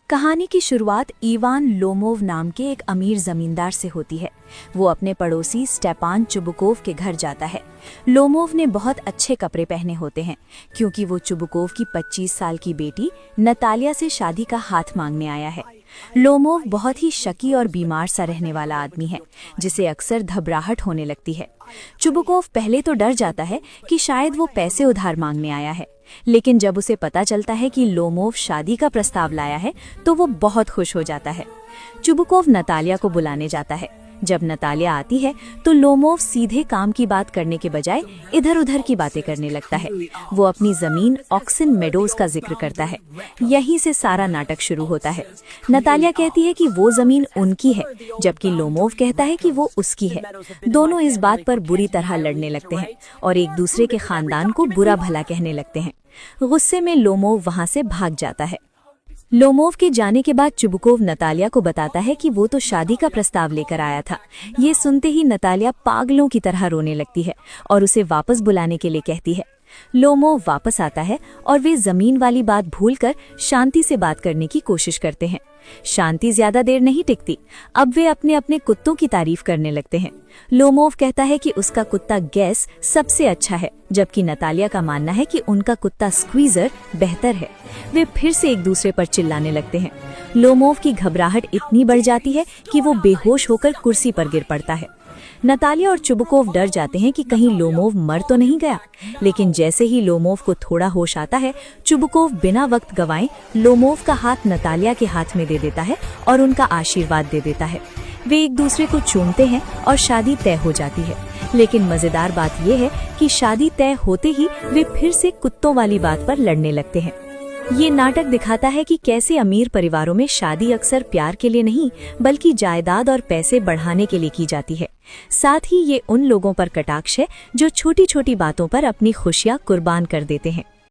कहानी की शुरुआत इवान लोमोव नाम के एक अमीर जमींदार से होती है। वो अपने पड़ोसी स्टेपान चुबुकोव के घर जाता है। लोमोव ने बहुत अच्छे कपड़े पहने होते हैं क्योंकि वो चुबुकोव की 25 साल की बेटी नतालिया से शादी का हाथ मांगने आया है। लोमोव बहुत ही शकी और बीमार सा रहने वाला आदमी है, जिसे अक्सर घबराहट होने लगती है। चुबुकोव पहले तो डर जाता है कि शायद वो पैसे उधार मांगने आया है, लेकिन जब उसे पता चलता है कि लोमोव शादी का प्रस्ताव लाया है तो वो बहुत खुश हो जाता है। चुबुकोव नतालिया को बुलाने जाता है। जब नतालिया आती है तो लोमोव सीधे काम की बात करने के बजाय इधर उधर की बातें करने लगता है। वो अपनी जमीन ऑक्सन मेडोज का जिक्र करता है। यहीं से सारा नाटक शुरू होता है। नतालिया कहती है कि वो जमीन उनकी है, जबकि लोमोव कहता है कि वो उसकी है। दोनों इस बात पर बुरी तरह लड़ने लगते हैं और एक दूसरे के खानदान को बुरा भला कहने लगते हैं। गुस्से में लोमोव वहां से भाग जाता है। लोमोव के जाने के बाद चुबुकोव नतालिया को बताता है कि वो तो शादी का प्रस्ताव लेकर आया था। ये सुनते ही नतालिया पागलों की तरह रोने लगती है और उसे वापस बुलाने के लिए कहती है। लोमोव वापस आता है और वे जमीन वाली बात भूलकर शांति से बात करने की कोशिश करते हैं। शांति ज्यादा देर नहीं टिकती। अब वे अपने अपने कुत्तों की तारीफ करने लगते हैं। लोमोव कहता है कि उसका कुत्ता गैस सबसे अच्छा है, जबकि नतालिया का मानना है कि उनका कुत्ता स्क्वीजर बेहतर है। वे फिर से एक दूसरे पर चिल्लाने लगते हैं। लोमोव की घबराहट इतनी बढ़ जाती है कि वो बेहोश होकर कुर्सी पर गिर पड़ता है। नतालिया और चुबुकोव डर जाते हैं कि कहीं लोमोव मर तो नहीं गया, लेकिन जैसे ही लोमोव को थोड़ा होश आता है, चुबुकोव बिना वक्त गवाए लोमोव का हाथ नतालिया के हाथ में दे देता है और उनका आशीर्वाद दे देता है। वे एक दूसरे को चूमते हैं और शादी तय हो जाती है। लेकिन मजेदार बात यह है कि शादी तय होते ही वे फिर से कुत्तों वाली बात पर लड़ने लगते हैं। ये नाटक दिखाता है कि कैसे अमीर परिवारों में शादी अक्सर प्यार के लिए नहीं, बल्कि जायदाद और पैसे बढ़ाने के लिए की जाती है। साथ ही ये उन लोगों पर कटाक्ष है जो छोटी छोटी बातों पर अपनी खुशियां कुर्बान कर देते हैं।